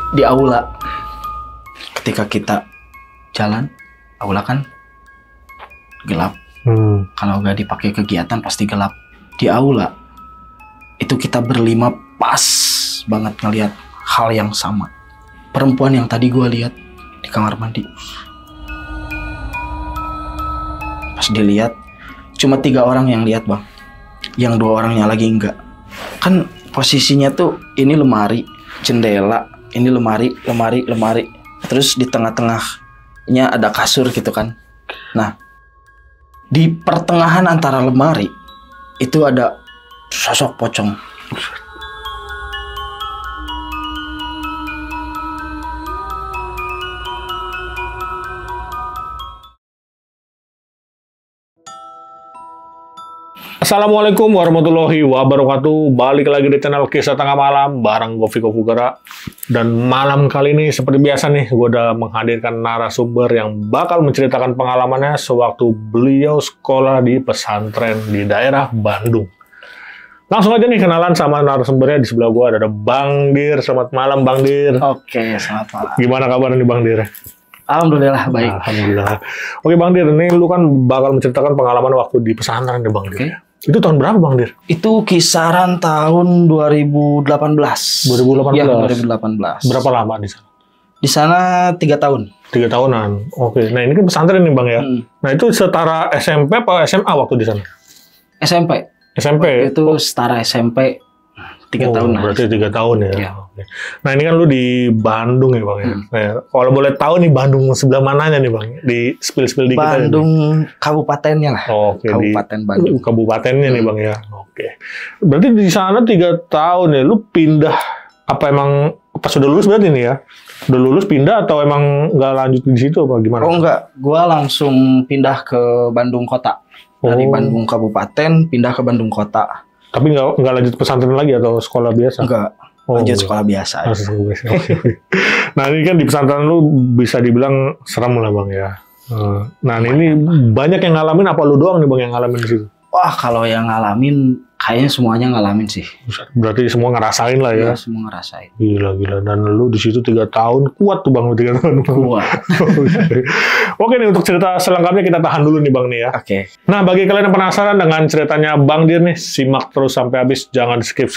Di aula, ketika kita jalan, aula kan gelap. Kalau nggak dipakai kegiatan pasti gelap. Di aula itu kita berlima pas banget ngelihat hal yang sama. Perempuan yang tadi gue lihat di kamar mandi. Pas dilihat, cuma 3 orang yang lihat bang. Yang 2 orangnya lagi enggak. Kan posisinya tuh ini lemari, jendela, ini lemari. Terus di tengah-tengahnya ada kasur gitu kan. Nah, di pertengahan antara lemari itu ada sosok pocong. Assalamualaikum warahmatullahi wabarakatuh. Balik lagi di channel Kisah Tengah Malam bareng gue Viko Fugara. Dan malam kali ini seperti biasa nih, gue udah menghadirkan narasumber yang bakal menceritakan pengalamannya sewaktu beliau sekolah di pesantren di daerah Bandung. Langsung aja nih kenalan sama narasumbernya. Di sebelah gue ada Bang Dir. Selamat malam Bang Dir. Oke, selamat malam. Gimana kabarnya nih Bang Dir? Alhamdulillah baik. Alhamdulillah. Oke Bang Dir, ini lu kan bakal menceritakan pengalaman waktu di pesantren nih Bang Dir. Oke. Itu tahun berapa Bang Dir? Itu kisaran tahun 2018. 2018? Ya, 2018. Berapa lama di sana? Di sana 3 tahun. 3 tahunan. Oke. Nah ini kan pesantren nih Bang ya. Nah itu setara SMP apa SMA waktu di sana? SMP. SMP? Itu setara SMP 3 tahun. Berarti 3 tahun ya. Ya. Oke. Nah ini kan lu di Bandung ya Bang ya. Nah, kalau boleh tahu nih Bandung sebelah mananya nih Bang? Di spill dikit aja. Bandung kabupatennya lah. Oke. Kabupaten Bandung. Kabupatennya nih Bang ya. Oke. Berarti di sana 3 tahun ya. Lu pindah apa emang pas udah lulus berarti nih ya? Udah lulus pindah atau emang nggak lanjut di situ apa gimana? Oh enggak, gua langsung pindah ke Bandung Kota. Dari Bandung Kabupaten pindah ke Bandung Kota. Tapi nggak lanjut pesantren lagi atau sekolah biasa? Enggak, lanjut sekolah biasa. Nah ini kan di pesantren lu bisa dibilang serem lah Bang ya. Nah ini banyak yang ngalamin apa lu doang nih Bang yang ngalamin di situ? Wah kalau yang ngalamin kayaknya semuanya ngalamin sih. Berarti semua ngerasain lah ya? Ya semua ngerasain. Gila. Dan lu di situ 3 tahun kuat tuh Bang, 3 tahun. Kuat. Oke nih untuk cerita selengkapnya kita tahan dulu nih Bang nih ya. Oke. Nah bagi kalian yang penasaran dengan ceritanya Bang Dir nih, simak terus sampai habis, jangan skip.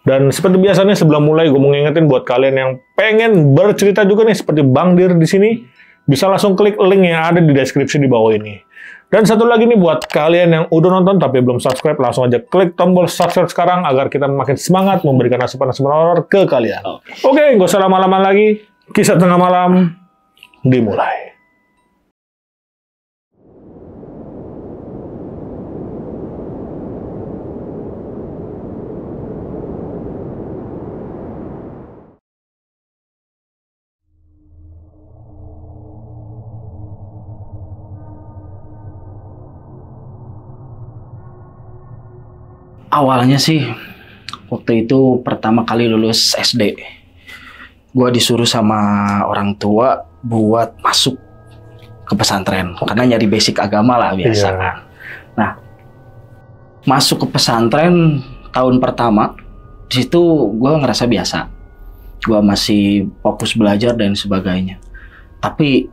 Dan seperti biasanya sebelum mulai gue mau ngingetin buat kalian yang pengen bercerita juga nih seperti Bang Dir di sini, bisa langsung klik link yang ada di deskripsi di bawah ini. Dan satu lagi nih buat kalian yang udah nonton tapi belum subscribe, langsung aja klik tombol subscribe sekarang agar kita makin semangat memberikan asupan horor ke kalian. Oke, gak usah lama-lama lagi. Kisah Tengah Malam dimulai. Awalnya sih waktu itu pertama kali lulus SD, gue disuruh sama orang tua buat masuk ke pesantren karena nyari basic agama lah biasa kan. Nah masuk ke pesantren tahun pertama di situ gue ngerasa biasa, gue masih fokus belajar dan sebagainya. Tapi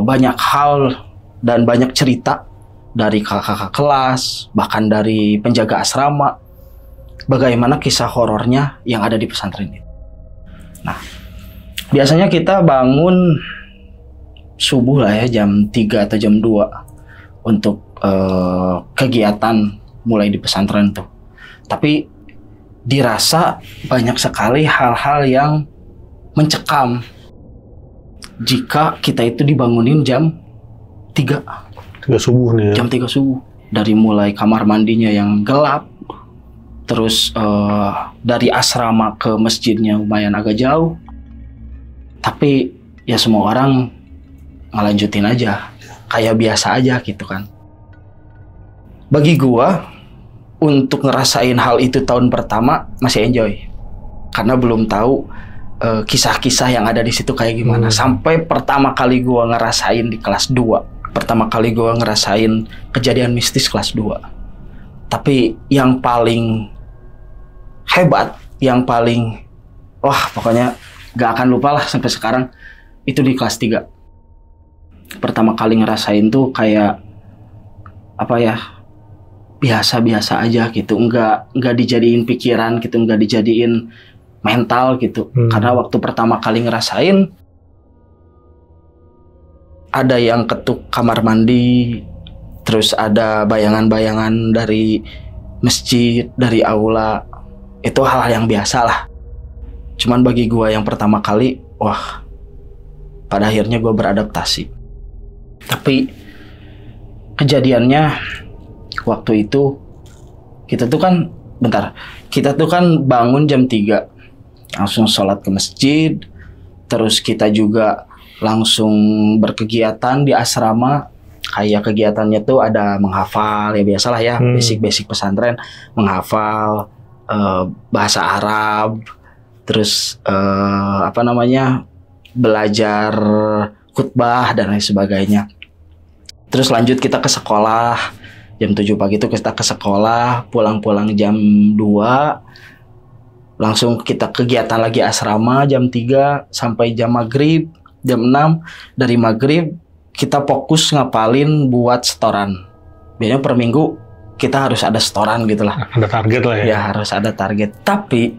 banyak hal dan banyak cerita dari kakak-kakak kelas, bahkan dari penjaga asrama, bagaimana kisah horornya yang ada di pesantren ini. Nah, biasanya kita bangun subuh lah ya, jam 3 atau jam 2 untuk kegiatan mulai di pesantren tuh. Tapi dirasa banyak sekali hal-hal yang mencekam jika kita itu dibangunin jam 3 subuh nih ya? Jam 3 subuh. Dari mulai kamar mandinya yang gelap, terus dari asrama ke masjidnya lumayan agak jauh. Tapi ya semua orang ngelanjutin aja, kayak biasa aja gitu kan. Bagi gua, untuk ngerasain hal itu tahun pertama masih enjoy. Karena belum tahu kisah-kisah yang ada di situ kayak gimana. Sampai pertama kali gua ngerasain di kelas 2. Pertama kali gue ngerasain kejadian mistis kelas 2. Tapi yang paling hebat, yang paling Wah, pokoknya gak akan lupa lah sampai sekarang. Itu di kelas 3. Pertama kali ngerasain tuh kayak apa ya? Biasa-biasa aja gitu. Enggak dijadiin pikiran gitu, enggak dijadiin mental gitu. Karena waktu pertama kali ngerasain ada yang ketuk kamar mandi, terus ada bayangan-bayangan dari masjid, dari aula. Itu hal yang biasa lah. Cuman bagi gua yang pertama kali, wah, pada akhirnya gua beradaptasi. Tapi kejadiannya waktu itu kita tuh kan bangun jam 3, langsung sholat ke masjid, terus kita juga langsung berkegiatan di asrama. Kayak kegiatannya tuh ada menghafal, ya biasalah ya, basic pesantren, menghafal bahasa Arab, terus belajar khutbah dan lain sebagainya. Terus lanjut kita ke sekolah, jam 7 pagi itu kita ke sekolah, pulang jam 2, langsung kita kegiatan lagi asrama jam 3 sampai jam maghrib, jam 6. Dari maghrib kita fokus ngapalin buat setoran. Biasanya per minggu kita harus ada setoran gitu lah. Ada target lah ya. Ya harus ada target. Tapi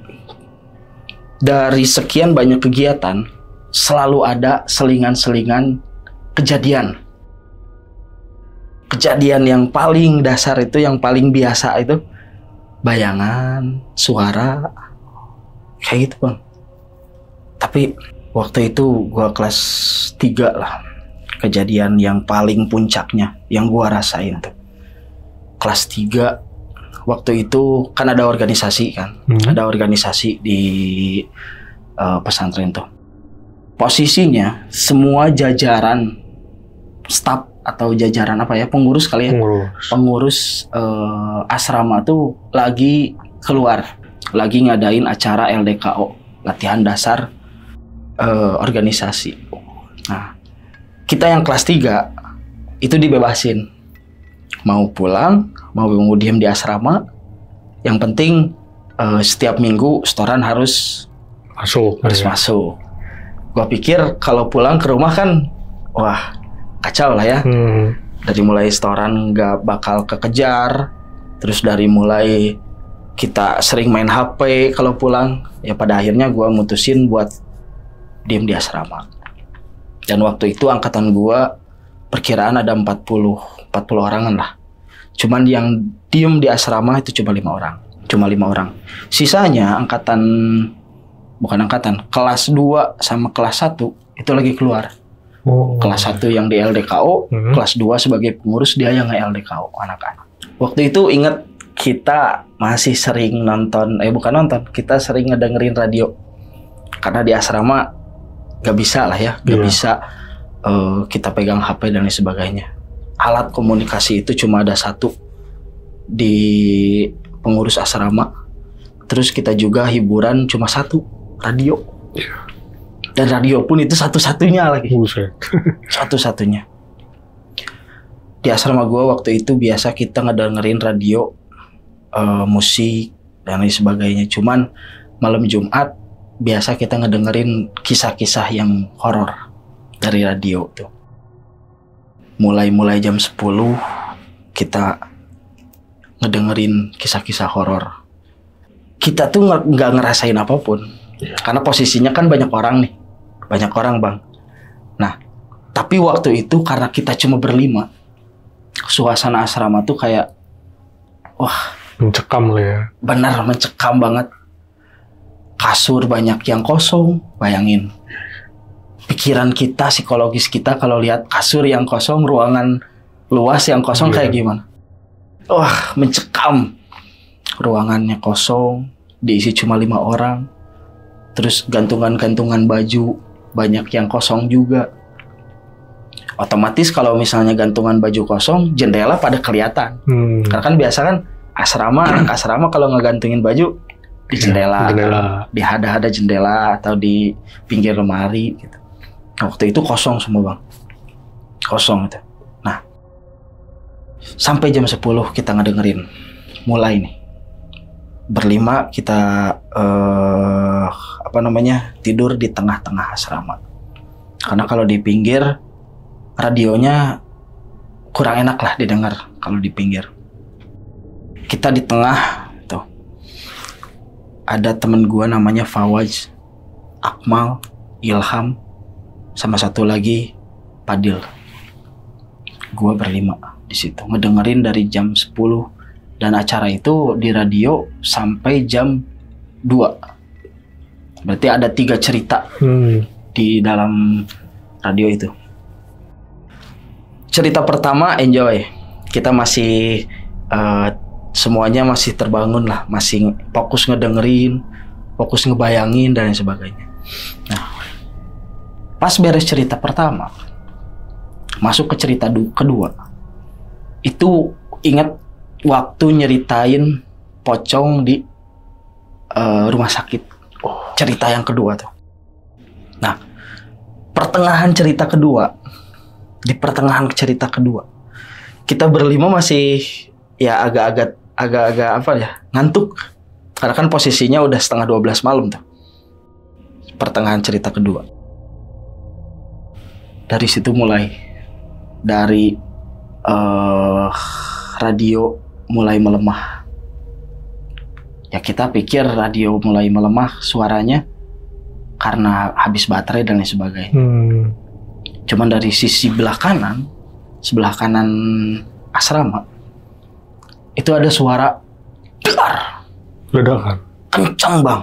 dari sekian banyak kegiatan selalu ada selingan-selingan kejadian. Kejadian yang paling dasar itu, yang paling biasa itu bayangan, suara, kayak gitu bang. Tapi waktu itu gua kelas 3 lah. Kejadian yang paling puncaknya yang gua rasain tuh. Kelas 3 waktu itu kan ada organisasi kan. Ada organisasi di pesantren tuh. Posisinya semua jajaran staf atau jajaran pengurus kali ya. Pengurus asrama tuh lagi keluar, lagi ngadain acara LDKO, latihan dasar organisasi. Nah, kita yang kelas 3 itu dibebasin. Mau pulang, mau diam di asrama. Yang penting setiap minggu setoran harus masuk. Gua pikir kalau pulang ke rumah kan, wah kacau lah ya. Dari mulai setoran nggak bakal kekejar, terus dari mulai kita sering main HP kalau pulang, ya pada akhirnya gue mutusin buat diem di asrama. Dan waktu itu angkatan gue perkiraan ada 40 orangan lah. Cuman yang diem di asrama itu cuma 5 orang. Sisanya kelas 2 sama kelas 1 itu lagi keluar. Kelas 1 yang di LDKO, kelas 2 sebagai pengurus, dia yang nge-LDKO anak-anak. Waktu itu inget kita masih sering kita sering ngedengerin radio. Karena di asrama gak bisa lah ya, gak bisa kita pegang HP dan lain sebagainya. Alat komunikasi itu cuma ada 1 di pengurus asrama. Terus kita juga hiburan cuma 1, radio. Dan radio pun itu satu-satunya lagi. Satu-satunya. Di asrama gue waktu itu biasa kita ngedengerin radio, musik, dan lain sebagainya. Cuman malam Jumat biasa kita ngedengerin kisah-kisah yang horor dari radio tuh. Mulai jam 10 kita ngedengerin kisah-kisah horor. Kita tuh nggak ngerasain apapun. Karena posisinya kan banyak orang bang. Nah, tapi waktu itu karena kita cuma berlima, suasana asrama tuh kayak, wah, mencekam lah ya. Benar, mencekam banget. Kasur banyak yang kosong, bayangin. Pikiran kita, psikologis kita kalau lihat kasur yang kosong, ruangan luas yang kosong kayak gimana? Wah, mencekam. Ruangannya kosong, diisi cuma 5 orang. Terus gantungan-gantungan baju banyak yang kosong juga. Otomatis kalau misalnya gantungan baju kosong, jendela pada kelihatan. Karena kan biasa kan anak asrama kalau ngegantungin baju di jendela. Di hada-hada jendela atau di pinggir lemari gitu. Waktu itu kosong semua bang. Kosong itu. Nah, sampai jam 10 kita ngedengerin. Mulai nih. Berlima kita tidur di tengah-tengah asrama. Karena kalau di pinggir radionya kurang enak lah didengar kalau di pinggir. Kita di tengah tuh. Ada temen gua namanya Fawaz, Akmal, Ilham, sama satu lagi Padil. Gua berlima di situ ngedengerin dari jam 10 dan acara itu di radio sampai jam 2. Berarti ada 3 cerita di dalam radio itu. Cerita pertama enjoy. Kita masih semuanya masih terbangun lah, masih fokus ngedengerin, fokus ngebayangin dan sebagainya. Nah, pas beres cerita pertama, masuk ke cerita kedua. Itu ingat waktu nyeritain pocong di rumah sakit. Cerita yang kedua tuh. Nah, pertengahan cerita kedua, di pertengahan cerita kedua, kita berlima masih ya agak-agak ngantuk. Karena kan posisinya udah setengah 12 malam tuh. Pertengahan cerita kedua. Dari situ mulai. Dari radio mulai melemah. Ya kita pikir radio mulai melemah suaranya karena habis baterai dan lain sebagainya. Cuman dari sisi sebelah kanan asrama, itu ada suara ledakan. Kencang bang.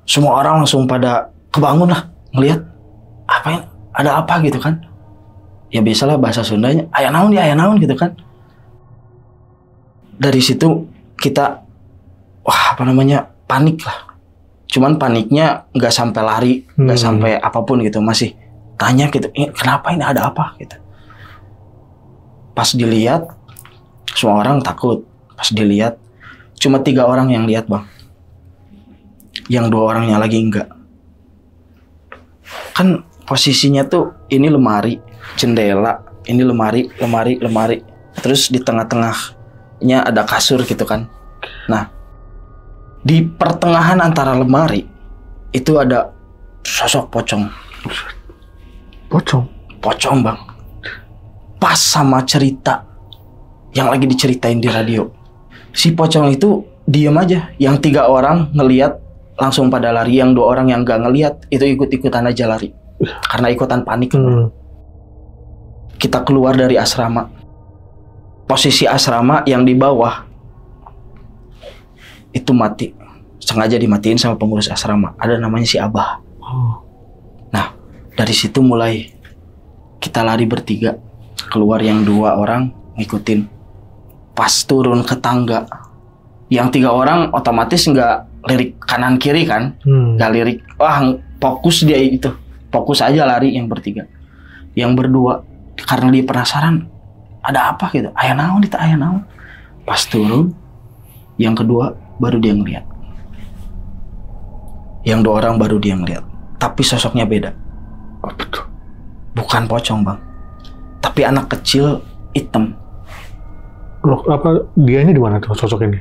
Semua orang langsung pada kebangun lah ngelihat apa yang ada apa gitu kan. Ya biasalah bahasa Sundanya aya naon gitu kan. Dari situ kita panik lah. Cuman paniknya nggak sampai lari, nggak sampai apapun gitu, masih tanya gitu, kenapa ini ada apa gitu. Pas dilihat semua orang takut. Pas dilihat cuma 3 orang yang lihat bang, yang 2 orangnya lagi enggak. Kan posisinya tuh ini lemari, jendela, ini lemari, terus di tengah-tengahnya ada kasur gitu kan. Nah, di pertengahan antara lemari itu ada sosok pocong. Pocong bang. Pas sama cerita yang lagi diceritain di radio, si pocong itu diam aja. Yang 3 orang ngelihat langsung pada lari, yang 2 orang yang gak ngelihat itu ikut-ikutan aja lari karena ikutan panik. Kita keluar dari asrama. Posisi asrama yang di bawah itu mati, sengaja dimatiin sama pengurus asrama. Ada namanya si Abah. Nah, dari situ mulai kita lari bertiga. Keluar yang 2 orang ngikutin. Pas turun ke tangga, yang 3 orang otomatis nggak lirik kanan kiri kan, nggak lirik. Fokus dia itu, fokus aja lari yang bertiga. Yang berdua karena dia penasaran ada apa gitu, aya naon. Pas turun, yang kedua baru dia ngeliat. Yang 2 orang baru dia ngeliat, tapi sosoknya beda. Bukan pocong bang, tapi anak kecil hitam. Loh, apa dia ini di mana tuh sosok ini?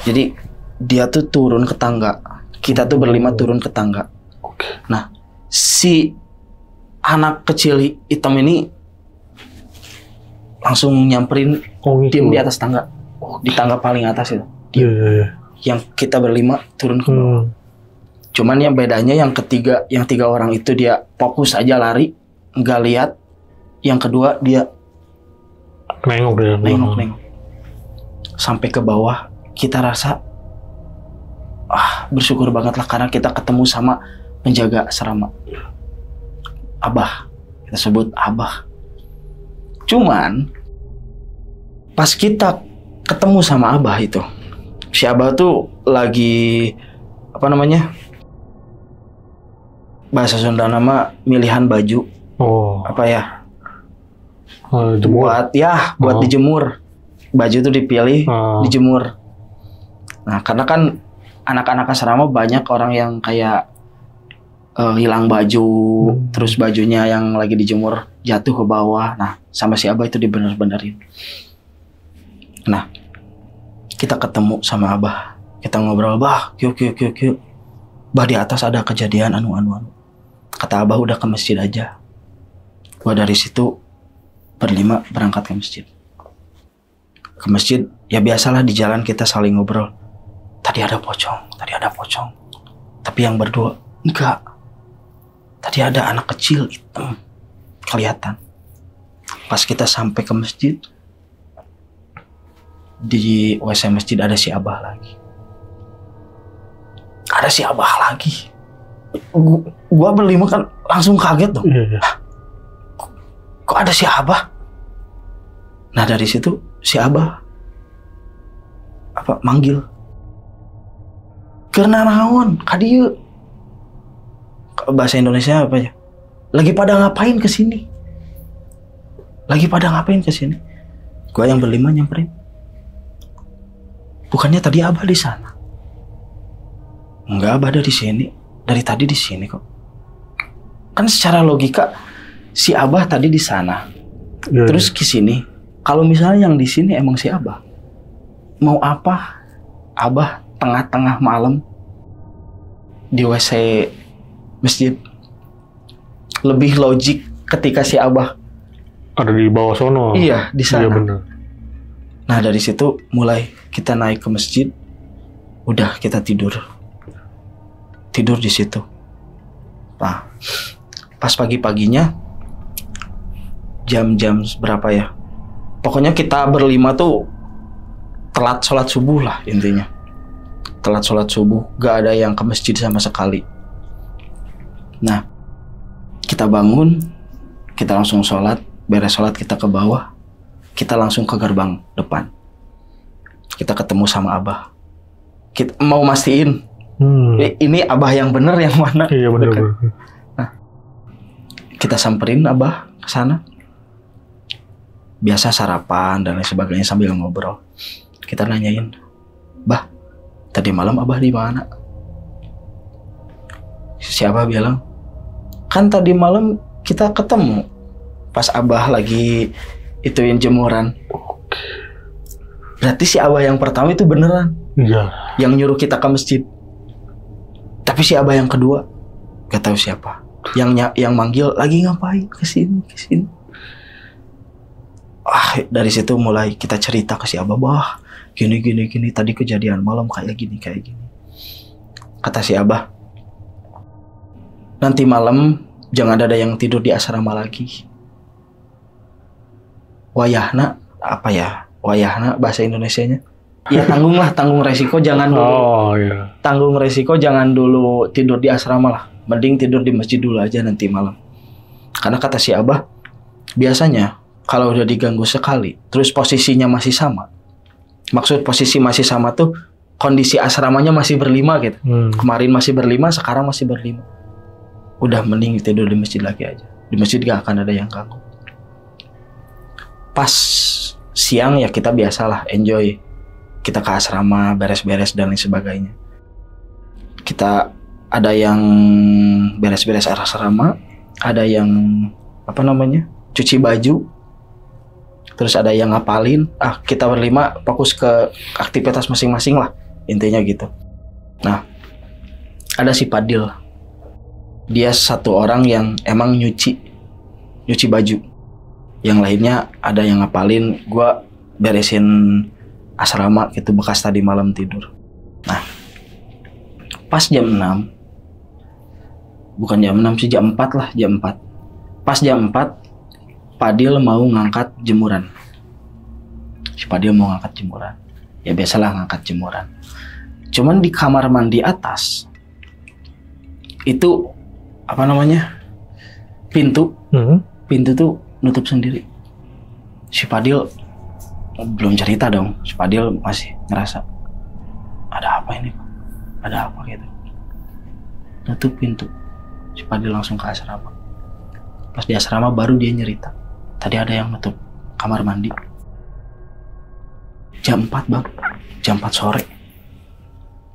Jadi dia tuh turun ke tangga. Kita tuh berlima turun ke tangga. Nah, si anak kecil hitam ini langsung nyamperin, diem di atas tangga. Di tangga paling atas itu. Yang kita berlima turun ke bawah. Cuman yang bedanya yang 3 orang itu dia fokus aja lari, nggak lihat. Yang kedua dia nengok. Sampai ke bawah, kita rasa bersyukur banget lah karena kita ketemu sama penjaga asrama. Abah, kita sebut Abah. Cuman pas kita ketemu sama Abah itu, si Abah tuh lagi bahasa Sunda nama milihan baju. Buat dijemur. Baju tuh dipilih, dijemur. Nah, karena kan anak-anak asrama banyak orang yang kayak hilang baju, terus bajunya yang lagi dijemur jatuh ke bawah. Nah, sama si Abah itu dibener-benerin. Nah, kita ketemu sama Abah, kita ngobrol, "Bah, yuk. Bah di atas ada kejadian anu. Kata abah udah ke masjid aja. Gua dari situ berlima berangkat ke masjid. Ke masjid ya biasalah di jalan kita saling ngobrol. Tadi ada pocong. Tapi yang berdua enggak. Tadi ada anak kecil hitam kelihatan. Pas kita sampai ke masjid, di WC masjid ada si abah lagi. Gua berlima kan langsung kaget dong. Hah, kok ada si abah? Nah dari situ si abah manggil. Karena naon kadieu. Bahasa Indonesia apa ya? Lagi pada ngapain kesini? Gua yang berlima nyamperin. Bukannya tadi abah di sana? Enggak, abah ada di sini. Dari tadi di sini kok. Kan secara logika si abah tadi di sana. Terus ke sini. Kalau misalnya yang di sini emang si abah. Mau apa? Abah tengah-tengah malam di WC masjid. Lebih logik ketika si abah ada di bawah sono. Iya, di sana. Iya benar. Nah dari situ mulai kita naik ke masjid. Udah kita tidur di situ. Nah pas pagi-paginya jam berapa ya? Pokoknya kita berlima tuh telat sholat subuh lah intinya. Telat sholat subuh, gak ada yang ke masjid sama sekali. Nah kita bangun, kita langsung sholat. Beres sholat kita ke bawah, kita langsung ke gerbang depan. Kita ketemu sama abah. Kita mau mastiin ini abah yang bener yang mana. Iya benar. Nah, kita samperin abah ke sana. Biasa sarapan dan lain sebagainya sambil ngobrol. Kita nanyain, "Bah, tadi malam abah di mana?" Si abah bilang, "Kan tadi malam kita ketemu pas abah lagi ituin jemuran." Berarti si abah yang pertama itu beneran. Iya. Yang nyuruh kita ke masjid. Tapi si abah yang kedua gak tahu siapa. Yang manggil lagi ngapain kesini. Dari situ mulai kita cerita ke si abah, "Bah, gini tadi kejadian malam kayak gini." Kata si abah, "Nanti malam jangan ada yang tidur di asrama lagi. Wayahna apa ya? Wayahna bahasa Indonesianya. Ya tanggung resiko jangan dulu. Tanggung resiko jangan dulu tidur di asrama lah. Mending tidur di masjid dulu aja nanti malam." Karena kata si abah, biasanya kalau udah diganggu sekali, terus posisinya masih sama. Maksud posisi masih sama tuh kondisi asramanya masih berlima gitu. Kemarin masih berlima, sekarang masih berlima. Udah mending tidur di masjid lagi aja. Di masjid gak akan ada yang ganggu. Pas siang ya kita biasalah enjoy. Kita ke asrama, beres-beres dan lain sebagainya. Kita ada yang beres-beres asrama, ada yang cuci baju, terus ada yang ngapalin. Kita berlima fokus ke aktivitas masing-masing lah, intinya gitu. Nah, ada si Padil. Dia satu orang yang emang nyuci baju. Yang lainnya ada yang ngapalin, gua beresin asrama gitu bekas tadi malam tidur. Nah, pas jam 6, bukan jam 6 sih, jam 4 lah, jam 4. Pas jam 4, Padil mau ngangkat jemuran. Si Padil mau ngangkat jemuran. Ya biasalah ngangkat jemuran. Cuman di kamar mandi atas itu pintu tuh nutup sendiri. Si Padil belum cerita dong. Si Padil masih ngerasa ada apa ini? Ada apa gitu. Nutup pintu. Si Padil langsung ke asrama. Pas di asrama baru dia nyerita. Tadi ada yang nutup kamar mandi. Jam 4 bang. Jam 4 sore.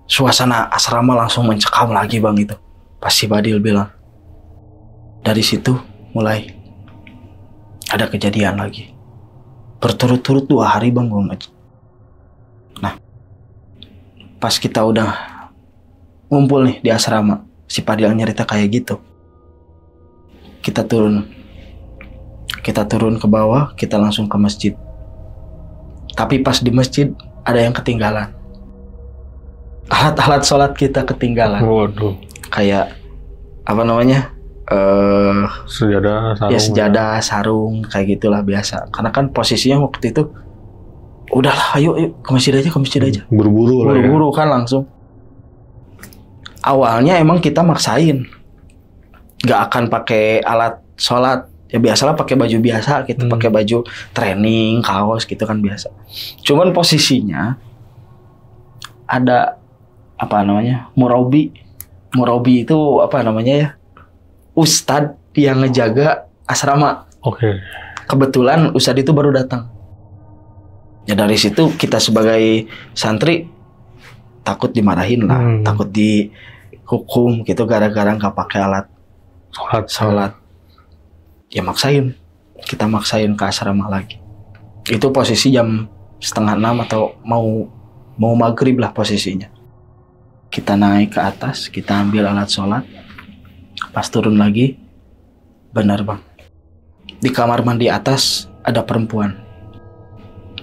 Suasana asrama langsung mencekam lagi bang itu. Pas si Padil bilang. Dari situ mulai ada kejadian lagi. Berturut-turut 2 hari bang gue ngaji. Nah, pas kita udah ngumpul nih di asrama. Si Padil nyerita kayak gitu. Kita turun ke bawah, kita langsung ke masjid. Tapi pas di masjid ada yang ketinggalan. Alat-alat sholat kita ketinggalan. Waduh. Kayak apa namanya? Sejadah, sarung. Ya sejadah, sarung, kayak gitulah biasa. Karena kan posisinya waktu itu udahlah, ayo ke masjid aja. Buru-buru lah ya. Buru-buru kan langsung. Awalnya emang kita maksain, nggak akan pakai alat sholat. Ya biasalah pakai baju biasa gitu, pakai baju training, kaos gitu kan biasa. Cuman posisinya ada apa namanya, murabi itu apa namanya ya, ustadz yang ngejaga asrama. Oke. Kebetulan ustadz itu baru datang. Ya dari situ kita sebagai santri takut dimarahin lah, takut dihukum gitu gara-gara nggak pakai alat sholat. Ya kita maksain ke asrama lagi. Itu posisi jam 5:30 atau mau maghrib lah posisinya. Kita naik ke atas, kita ambil alat sholat. Pas turun lagi, benar bang, di kamar mandi atas ada perempuan.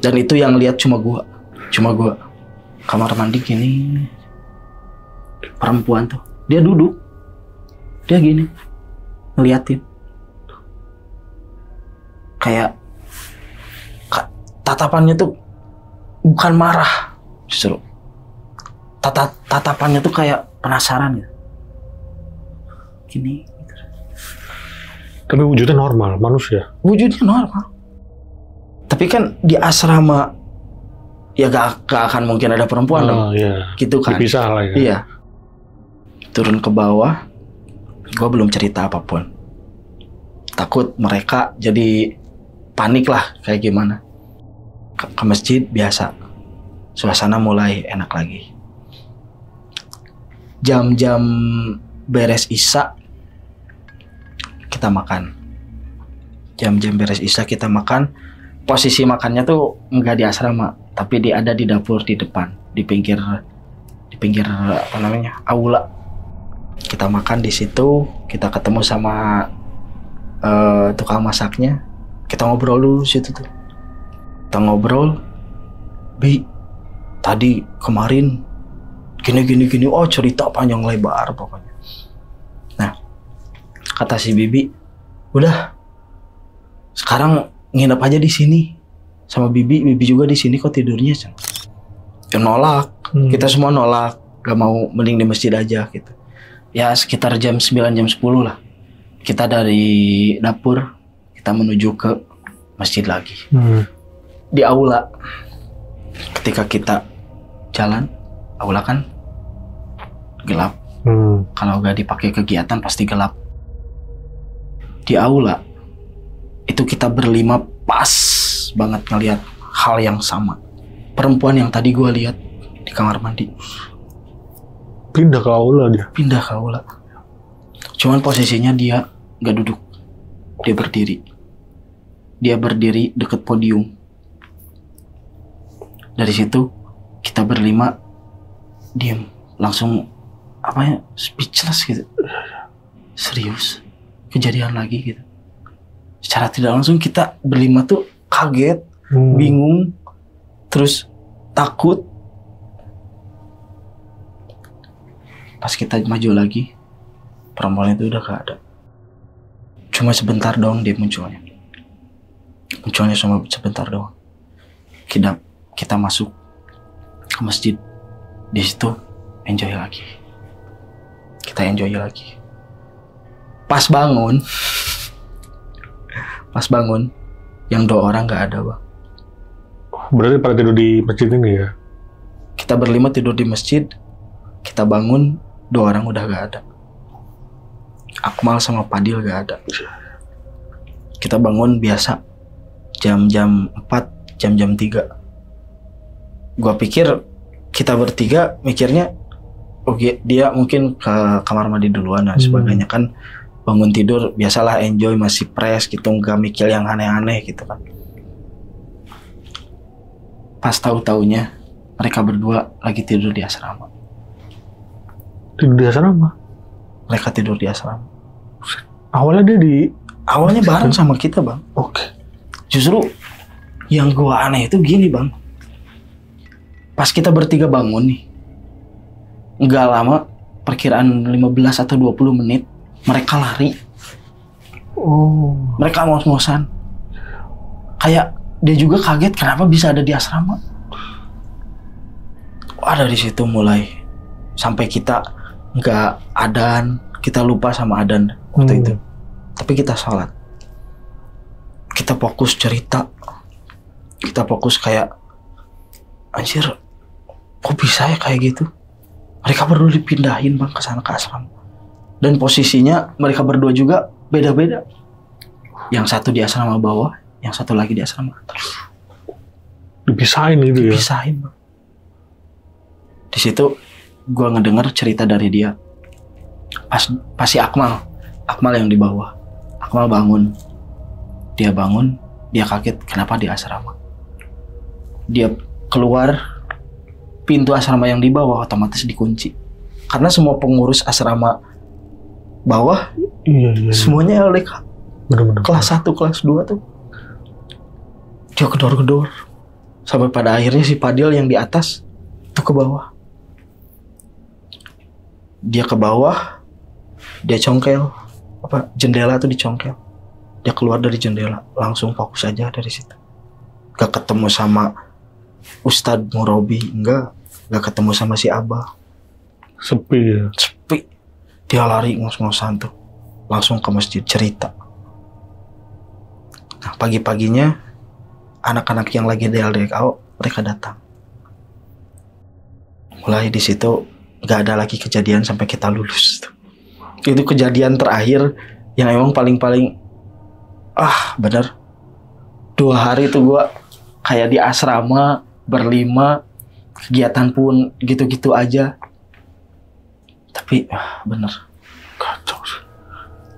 Dan itu yang lihat cuma gua. Kamar mandi gini, perempuan tuh, dia duduk, dia gini, ngeliatin. Kayak tatapannya tuh bukan marah, justru tatapannya tuh kayak penasaran gitu. Gini. Tapi wujudnya normal, manusia. Wujudnya normal. Tapi kan di asrama ya gak akan mungkin ada perempuan dong. Iya. Gitu kan. Dipisah lah ya. Iya. Turun ke bawah, gue belum cerita apapun. Takut mereka jadi panik lah kayak gimana. Ke masjid biasa. Suasana mulai enak lagi. Jam-jam beres isya kita makan. Jam-jam beres isya kita makan. Posisi makannya tuh enggak di asrama, tapi ada di dapur di depan, di pinggir apa namanya, aula. Kita makan di situ, kita ketemu sama tukang masaknya. Kita ngobrol dulu situ tuh. Kita ngobrol, Bi, tadi kemarin gini, oh cerita panjang lebar pokoknya. Nah, kata si Bibi, udah, sekarang nginep aja di sini sama Bibi juga di sini kok tidurnya. Ya nolak, kita semua nolak, gak mau, mending di masjid aja gitu. Ya sekitar jam 9, jam 10 lah. Kita dari dapur, kita menuju ke masjid lagi. Di aula, ketika kita jalan, aula kan gelap. Kalau gak dipakai kegiatan pasti gelap. Di aula itu kita berlima pas banget ngelihat hal yang sama. Perempuan yang tadi gue lihat di kamar mandi pindah ke aula dia. Pindah ke aula. Cuman posisinya dia gak duduk, dia berdiri. Dia berdiri deket podium. Dari situ kita berlima diam, langsung apa ya, speechless gitu. Serius, kejadian lagi gitu. Secara tidak langsung kita berlima tuh kaget, bingung, terus takut. Pas kita maju lagi, perempuan itu udah gak ada. Cuma sebentar doang dia munculnya. Munculnya cuma sebentar doang. Kita masuk ke masjid. Di situ enjoy lagi. Kita enjoy lagi. Pas bangun, yang 2 orang gak ada, Bang. Berarti pada tidur di masjid ini ya? Kita berlima tidur di masjid, kita bangun, 2 orang udah gak ada. Akmal sama Padil gak ada. Kita bangun biasa, jam-jam 4, jam-jam 3. Gua pikir kita bertiga mikirnya, oke, dia mungkin ke kamar mandi duluan dan sebagainya kan. Bangun tidur, biasalah enjoy, masih fresh gitu, nggak mikir yang aneh-aneh gitu kan. Pas tahu-taunya mereka berdua lagi tidur di asrama. Tidur di asrama? Mereka tidur di asrama. Awalnya dia Awalnya bareng sama kita, Bang. Oke. Justru yang gua aneh itu gini, Bang. Pas kita bertiga bangun nih, nggak lama, perkiraan 15 atau 20 menit, mereka lari. Oh. Mereka ngos-ngosan. Kayak dia juga kaget kenapa bisa ada di asrama. Wah, dari situ mulai sampai kita nggak adan, kita lupa sama adan waktu itu. Tapi kita sholat. Kita fokus cerita. Kita fokus kayak, anjir, kok bisa ya kayak gitu? Mereka berdua dipindahin, Bang, ke sana ke asrama. Dan posisinya mereka berdua juga beda-beda. Yang satu di asrama bawah, yang satu lagi di asrama atas. Dipisahin gitu ya? Dipisahin, Bang. Di situ gua ngedenger cerita dari dia. Pas si Akmal yang di bawah. Akmal bangun. Dia bangun, dia kaget kenapa di asrama. Dia keluar, pintu asrama yang di bawah otomatis dikunci. Karena semua pengurus asrama bawah, Iya. semuanya LDK. Bener-bener. Kelas 1, kelas 2 tuh. Dia gedor-gedor. Sampai pada akhirnya si Fadil yang di atas tuh ke bawah. Dia ke bawah, dia congkel. Jendela tuh dicongkel. Dia keluar dari jendela, langsung fokus aja dari situ. Gak ketemu sama Ustadz Murabi, gak ketemu sama si Abah. Sepi ya? Sepi. Dia lari ngos-ngosan tuh, langsung ke masjid cerita. Nah, pagi-paginya anak-anak yang lagi di LDKO mereka datang. Mulai di situ gak ada lagi kejadian sampai kita lulus tuh. Itu kejadian terakhir yang emang paling bener. 2 hari tuh gua kayak di asrama berlima, kegiatan pun gitu-gitu aja. Tapi bener Kacau sih.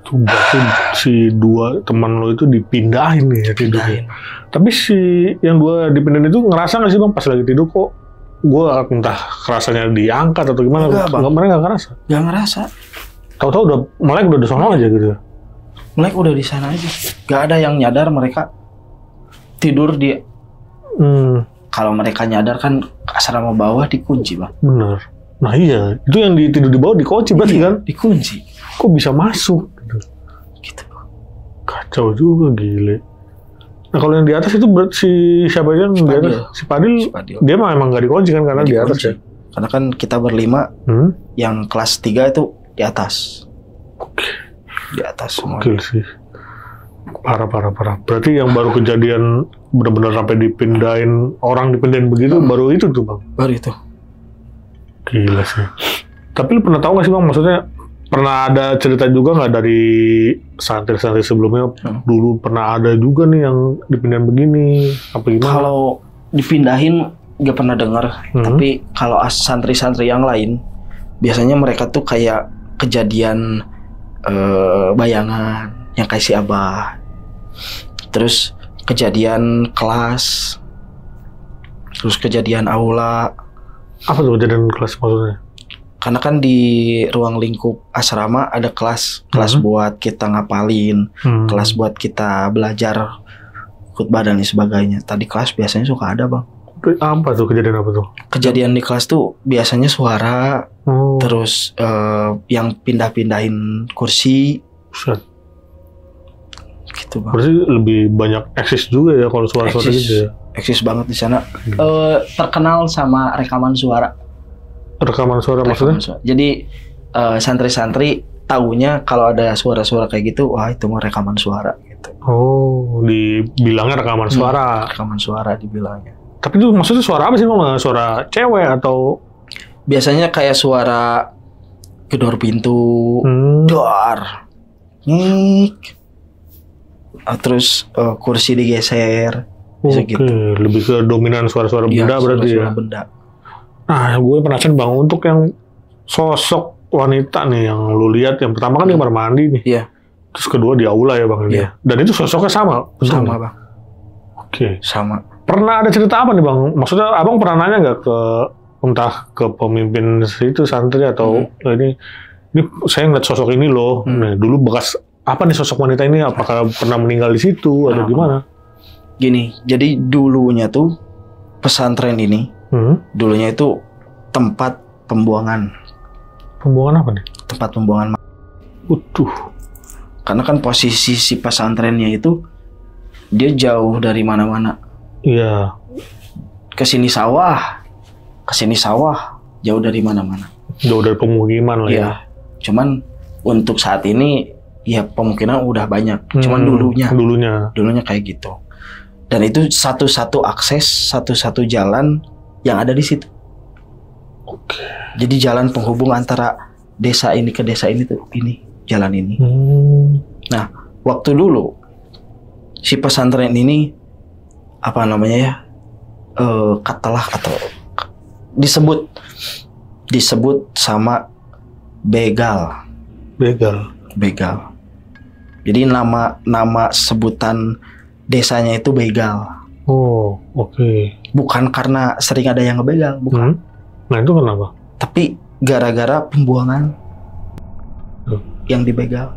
Tuh berarti si 2 teman lo itu dipindahin nih ya tidurnya. Tapi si yang 2 dipindahin itu ngerasa nggak sih, Bang, pas lagi tidur kok gue entah kerasanya diangkat atau gimana? Enggak, Bang. Mereka nggak ngerasa? Gak ngerasa. Tahu-tahu udah Melek udah di sono aja gitu. Melek udah di sana aja. Gak ada yang nyadar mereka tidur di. Kalau mereka nyadar kan asrama bawah dikunci, Bang. Bener. Nah iya, itu yang tidur di bawah dikunci berarti kan? Dikunci. Kok bisa masuk? Gitu, Bang. Kacau juga, gile. Nah kalau yang di atas itu si siapa aja yang di atas? Si Fadil. Dia emang nggak dikunci kan karena di atas ya? Karena kan kita berlima, yang kelas 3 itu di atas. Oke. Di atas semua. Oke sih. Parah. Berarti yang baru kejadian benar-benar sampai dipindahin begitu baru itu tuh, Bang. Baru itu. Gila sih. Tapi lu pernah tahu nggak sih, Bang? Maksudnya pernah ada cerita juga nggak dari santri-santri sebelumnya dulu pernah ada juga nih yang dipindahin begini apa gimana? Kalau dipindahin nggak pernah dengar. Tapi kalau santri-santri yang lain biasanya mereka tuh kayak kejadian bayangan yang kayak si Abah, terus kejadian kelas, terus kejadian aula. Apa tuh kejadian kelas maksudnya? Karena kan di ruang lingkup asrama ada kelas buat kita ngapalin, kelas buat kita belajar khutbah dan lain sebagainya. Tadi kelas biasanya suka ada, Bang. Apa tuh kejadian apa tuh? Kejadian di kelas tuh biasanya suara, terus yang pindah-pindahin kursi. Set. Gitu, Bang. Berarti lebih banyak eksis juga ya kalau suara-suara gitu ya? Eksis banget di sana. Terkenal sama rekaman suara. Rekaman suara maksudnya? Jadi santri-santri taunya kalau ada suara-suara kayak gitu, wah itu mah rekaman suara gitu. Oh, dibilangnya rekaman suara. Rekaman suara dibilangnya. Tapi itu maksudnya suara apa sih, Bang? Suara cewek atau? Biasanya kayak suara gedor pintu, dor, ngik. Terus kursi digeser. Oke, gitu. Lebih ke dominan suara-suara benda berarti suara ya? Benda. Nah, gue penasaran, Bang, untuk yang sosok wanita nih yang lu lihat, yang pertama kan di kamar mandi nih. Iya. Terus kedua di aula ya, Bang? Iya. Dan itu sosoknya sama? Sama, Bang. Oke. Sama. Pernah ada cerita apa nih, Bang? Maksudnya abang pernah nanya nggak ke entah ke pemimpin itu santri atau ini saya ngeliat sosok ini loh. Nah, dulu bekas apa nih sosok wanita ini? Apakah pernah meninggal di situ atau gimana? Gini, jadi dulunya tuh pesantren ini, dulunya itu tempat pembuangan. Pembuangan apa nih? Tempat pembuangan. Karena kan posisi si pesantrennya itu dia jauh dari mana-mana. Iya. Kesini sawah, jauh dari mana-mana. Jauh dari pemukiman lah ya. Cuman untuk saat ini ya pemukiman udah banyak. Cuman dulunya kayak gitu. Dan itu satu-satu akses, satu-satu jalan yang ada di situ. Oke. Jadi jalan penghubung antara desa ini ke desa ini tuh ini jalan ini. Nah, waktu dulu si pesantren ini apa namanya ya? Atau disebut sama begal. Jadi nama sebutan desanya itu begal. Oh, oke. Bukan karena sering ada yang ngebegal, bukan. Nah, itu kenapa? Tapi gara-gara pembuangan yang dibegal.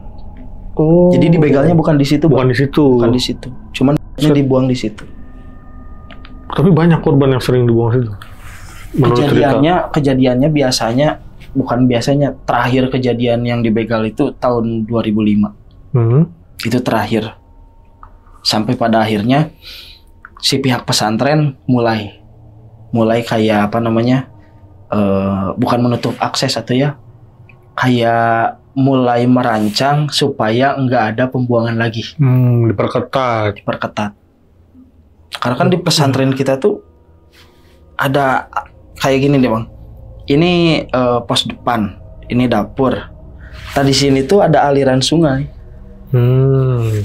Oh. Jadi dibegalnya bukan di situ, Bukan di situ. Cuman dibuang di situ. Tapi banyak korban yang sering dibuang situ. Kejadiannya biasanya terakhir kejadian yang dibegal itu tahun 2005. Itu terakhir. Sampai pada akhirnya si pihak pesantren mulai kayak apa namanya? Bukan menutup akses atau ya kayak mulai merancang supaya nggak ada pembuangan lagi. Diperketat. Karena kan di pesantren kita tuh ada kayak gini deh bang. Ini pos depan, ini dapur. Tadi sini tuh ada aliran sungai.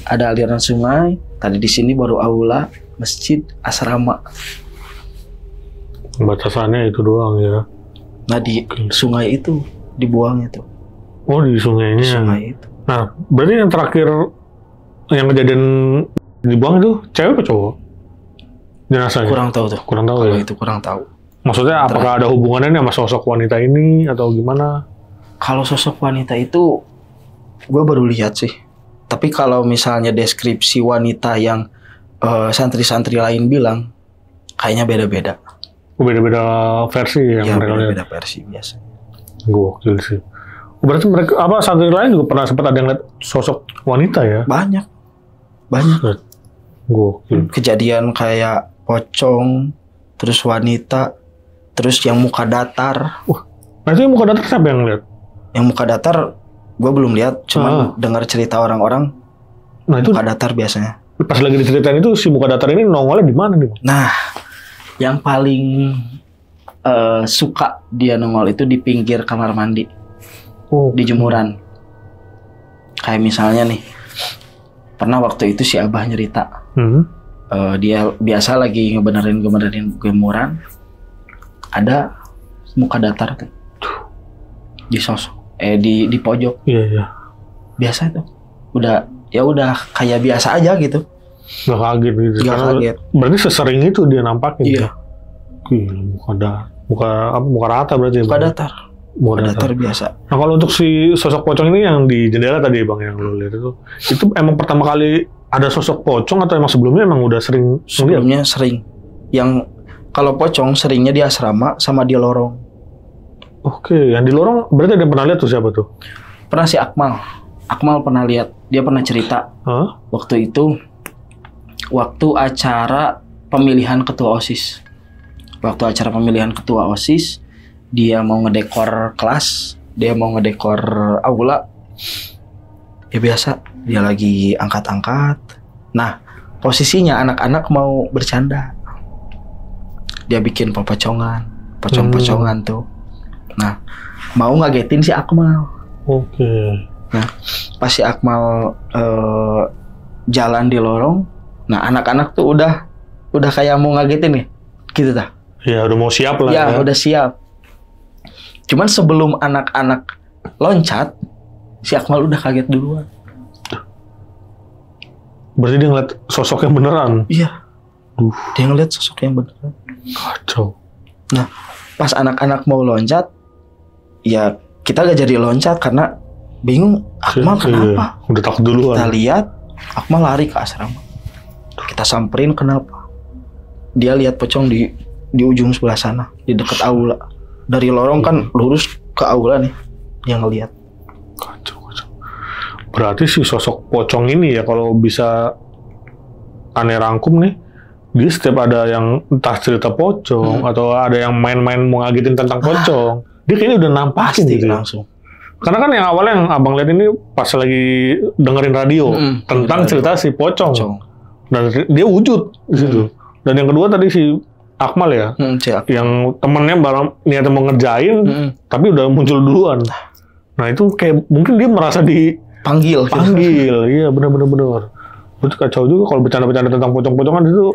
Ada aliran sungai. Tadi di sini baru aula, masjid, asrama. Batasannya itu doang ya. Nah di sungai itu dibuangnya tuh. Oh di sungainya. Sungai itu. Nah berarti yang terakhir yang kejadian dibuang itu cewek apa cowok? Jenazahnya? Kurang tahu tuh. Kalau ya? Itu kurang tahu. Maksudnya apakah ada hubungannya sama sosok wanita ini atau gimana? Kalau sosok wanita itu gue baru lihat sih. Tapi kalau misalnya deskripsi wanita yang santri-santri lain bilang kayaknya beda-beda. Beda-beda versi yang ya, mereka lihat. Beda versi biasa. Gokil sih. Berarti mereka santri lain juga pernah sempat ada yang lihat sosok wanita ya? Banyak. Gokil. Kejadian kayak pocong, terus wanita, terus yang muka datar. Nah itu yang muka datar siapa yang lihat? Yang muka datar gue belum lihat, cuma dengar cerita orang-orang. Nah itu muka datar biasanya. Pas lagi diceritain itu si muka datar ini nongolnya di mana nih? Nah, yang paling suka dia nongol itu di pinggir kamar mandi, di jemuran. Kayak misalnya nih, pernah waktu itu si Abah nyerita, dia biasa lagi ngebenerin jemuran, ada muka datar tuh di sosok, di pojok. Iya. Biasa tuh, udah kayak biasa aja gitu. Gak kaget gitu. Gak kaget. Berarti sesering itu dia nampakin. Iya. Gila, muka rata berarti. Muka datar. Muka datar biasa. Nah kalau untuk si sosok pocong ini yang di jendela tadi bang yang lo lihat itu emang pertama kali ada sosok pocong atau emang sebelumnya emang udah sering? Sebelumnya sering. Yang kalau pocong seringnya di asrama sama di lorong. Oke, yang di lorong berarti ada yang pernah lihat tuh siapa tuh? Pernah si Akmal. Akmal pernah lihat. Dia pernah cerita. Waktu itu acara pemilihan ketua OSIS. Dia mau ngedekor kelas, dia mau ngedekor aula. Ya biasa, dia lagi angkat-angkat. Nah, posisinya anak-anak mau bercanda. Dia bikin pocong-pocongan tuh. Nah, mau ngagetin si Akmal. Oke. Nah, pas si Akmal jalan di lorong, nah anak-anak tuh udah kayak mau ngagetin nih, gitu dah. Ya udah mau siap lah. Ya udah siap. Cuman sebelum anak-anak loncat, si Akmal udah kaget duluan. Berarti dia ngeliat sosok yang beneran? Iya. Dia ngeliat sosok yang beneran. Kacau. Nah, pas anak-anak mau loncat, ya kita gak jadi loncat karena bingung Akmal kenapa. Udah takut duluan. Kita lihat Akmal lari ke asrama. Kita samperin kenapa. Dia lihat pocong di ujung sebelah sana, di dekat aula. Dari lorong kan lurus ke aula nih, dia ngelihat. Kacau. Berarti si sosok pocong ini ya kalau bisa aneh rangkum nih, dia setiap ada yang entah cerita pocong atau ada yang main-main mau ngagetin tentang pocong, dia kayaknya udah nampakin Pasti gitu. langsung. Karena kan yang awalnya yang abang lihat ini pas lagi dengerin radio tentang cerita si pocong. Dan dia wujud di situ. Dan yang kedua tadi si Akmal ya, yang temennya barang niatnya mau ngerjain, tapi udah muncul duluan. Nah itu kayak mungkin dia merasa dipanggil. Iya benar. Itu kacau juga kalau bercanda-bercanda tentang pocong-pocongan itu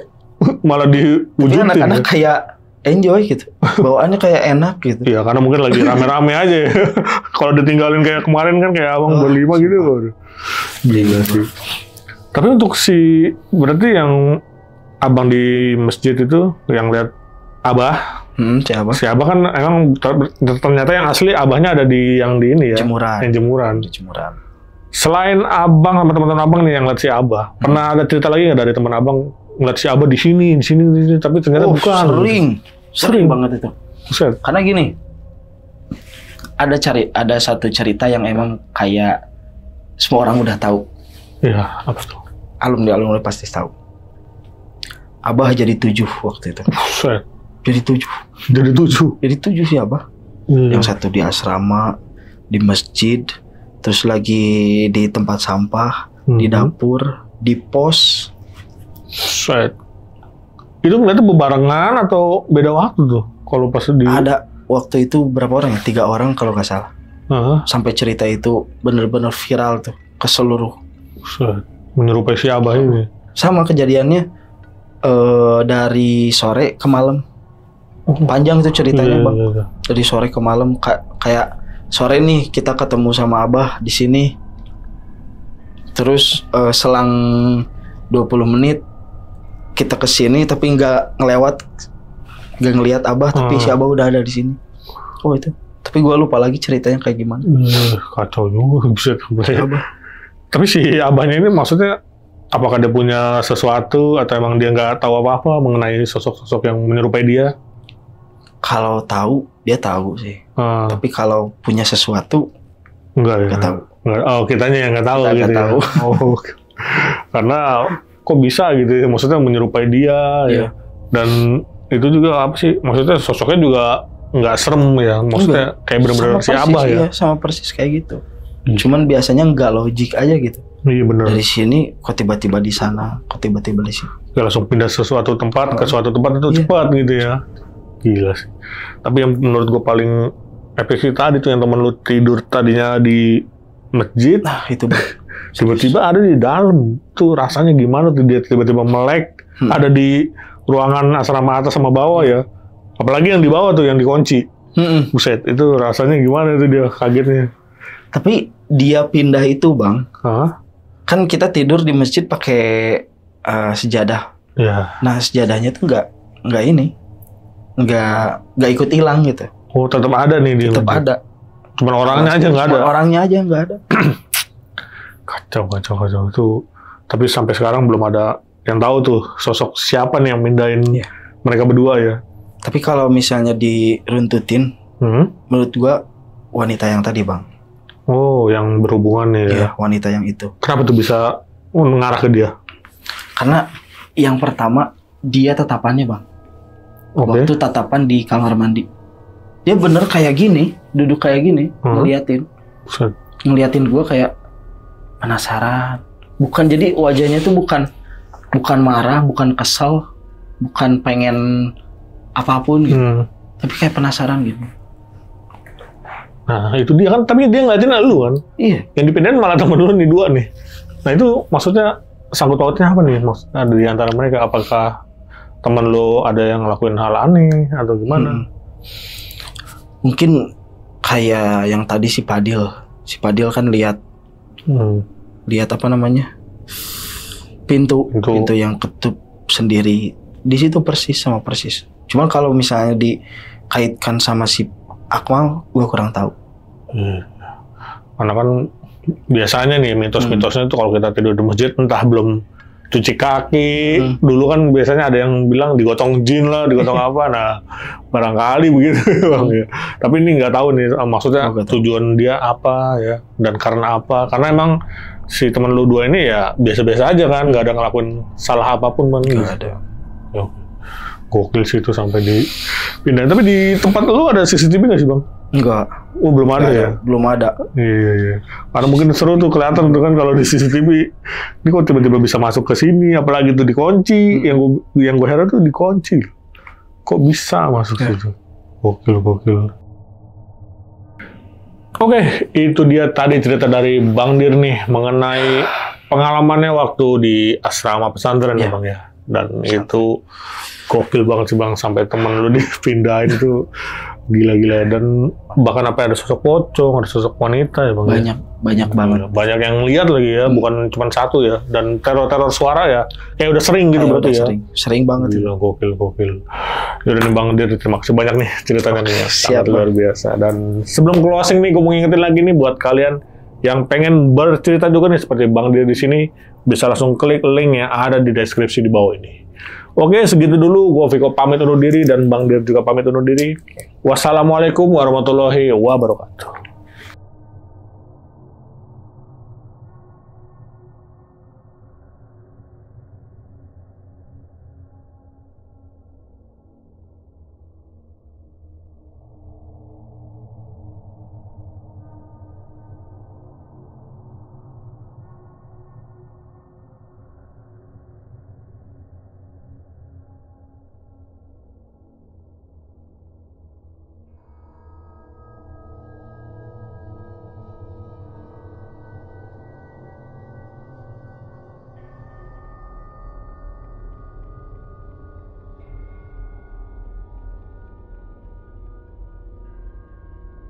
malah diwujudin. Anak-anak kayak enjoy gitu, bawaannya kayak enak gitu. Iya karena mungkin lagi rame-rame aja. Kalau ditinggalin kayak kemarin kan kayak abang berlima gitu baru. Gila sih. Tapi untuk berarti yang abang di masjid itu yang lihat abah, si abah kan emang ternyata yang asli abahnya ada yang di ini ya, Jemuran. Selain abang sama teman-teman abang nih yang lihat si abah, pernah ada cerita lagi nggak dari teman abang ngeliat si abah di sini, tapi ternyata bukan. Sering banget itu. Buset. Karena gini, ada satu cerita yang emang kayak semua orang udah tahu. Iya, apa tuh? Alumni pasti tahu. Abah jadi 7 waktu itu. Buset. Jadi 7 sih Abah. Yang satu di asrama, di masjid, terus lagi di tempat sampah, di dapur, di pos. Buset. Itu ngeliatnya bebarengan atau beda waktu tuh? Kalau pas ada waktu itu berapa orang ya? 3 orang kalau nggak salah. Sampai cerita itu bener-bener viral tuh ke seluruh. Buset. Menyerupai si abah ini. Sama kejadiannya dari sore ke malam. Panjang tuh ceritanya bang. Dari sore ke malam kayak sore nih kita ketemu sama abah di sini. Terus selang 20 menit kita ke sini tapi nggak ngelihat abah, tapi si abah udah ada di sini. Oh itu. Tapi gue lupa lagi ceritanya kayak gimana. Kacau juga bisa abah. Tapi si abahnya ini maksudnya apakah dia punya sesuatu atau emang dia nggak tahu apa-apa mengenai sosok-sosok yang menyerupai dia? Kalau tahu dia tahu sih. Tapi kalau punya sesuatu nggak tahu. Oh kitanya yang nggak tahu gitu. Tahu. Oh, karena kok bisa gitu? Maksudnya menyerupai dia ya. Dan itu juga apa sih? Maksudnya sosoknya juga nggak serem ya. Maksudnya kayak benar-benar si abah ya. Sama persis kayak gitu. Cuman biasanya nggak logik aja gitu. Iya benar. Dari sini kok tiba-tiba di sana, kok tiba-tiba di sini. Ya langsung pindah sesuatu tempat ke suatu tempat itu cepat gitu ya. Gila sih. Tapi yang menurut gue paling epic sih tadi tuh yang temen lu tidur tadinya di masjid. Nah itu tiba-tiba ada di dalam. Tuh rasanya gimana tuh dia tiba-tiba melek. Ada di ruangan asrama atas sama bawah ya. Apalagi yang di bawah tuh yang dikunci. Buset itu rasanya gimana tuh dia kagetnya. Tapi dia pindah itu bang. Kan kita tidur di masjid pakai sejadah. Ya. Nah sejadahnya tuh nggak ikut hilang gitu. Oh tetap ada nih dia. Tetap ada. Cuman orangnya aja nggak ada. Orangnya aja nggak ada. Kacau itu. Tapi sampai sekarang belum ada yang tahu tuh sosok siapa nih yang mindahin mereka berdua ya. Tapi kalau misalnya diruntutin, menurut gua wanita yang tadi bang. Oh, yang berhubungan ya? Iya, wanita yang itu. Kenapa tuh bisa mengarah ke dia? Karena yang pertama, dia tatapannya bang. Waktu tatapan di kamar mandi. Dia bener kayak gini, duduk kayak gini, ngeliatin gue kayak penasaran. Bukan, jadi wajahnya tuh bukan marah, bukan kesel, bukan pengen apapun gitu. Tapi kayak penasaran gitu. Nah itu dia kan, tapi dia ngeliatin lu kan? Iya. Yang dipindahin malah temen lu nih 2 nih. Nah itu maksudnya sangkut pautnya apa nih? Maksudnya di antara mereka, apakah temen lu ada yang ngelakuin hal aneh atau gimana? Mungkin kayak yang tadi si Padil kan lihat apa namanya? Pintu yang ketup sendiri. Di situ persis sama persis. Cuman kalau misalnya kaitkan sama si Akmal, gue kurang tahu. Karena kan biasanya nih mitos-mitosnya tuh kalau kita tidur di masjid entah belum cuci kaki, dulu kan biasanya ada yang bilang digotong jin lah, digotong apa, nah barangkali begitu Bang ya. Tapi ini nggak tahu nih maksudnya tujuan dia apa ya, dan karena apa, karena emang si teman lu dua ini ya biasa-biasa aja kan, nggak ada ngelakuin salah apapun Bang. Nggak ada. Yo, gokil sih itu sampai dipindahin. Tapi di tempat lu ada CCTV nggak sih Bang? Enggak. Oh belum ada ya? Belum ada. Iya. Karena mungkin seru tuh kelihatan tuh kan kalau di CCTV. Ini kok tiba-tiba bisa masuk ke sini, apalagi tuh dikunci. Yang gue heran tuh dikunci. Kok bisa masuk situ? Gokil. Oke, itu dia tadi cerita dari Bang Dir nih mengenai pengalamannya waktu di asrama pesantren ya Bang ya. Dan itu gokil banget sih Bang, sampai temen lu dipindahin itu gila-gila. Dan bahkan apa ada sosok pocong, ada sosok wanita ya Bang. Banyak banget. Banyak yang lihat lagi ya, bukan cuma satu ya. Dan teror suara ya, kayak udah sering gitu berarti ya. Sering banget. Gila, gokil. Yaudah nih Bang Dir, terima kasih banyak nih ceritanya nih. Siap, sangat luar biasa. Dan sebelum closing nih, gue mau ngingetin lagi nih buat kalian yang pengen bercerita juga nih seperti Bang Dir di sini, bisa langsung klik link yang ada di deskripsi di bawah ini. Oke, segitu dulu. Gue Viko pamit undur diri dan Bang Dir juga pamit undur diri. Wassalamualaikum warahmatullahi wabarakatuh.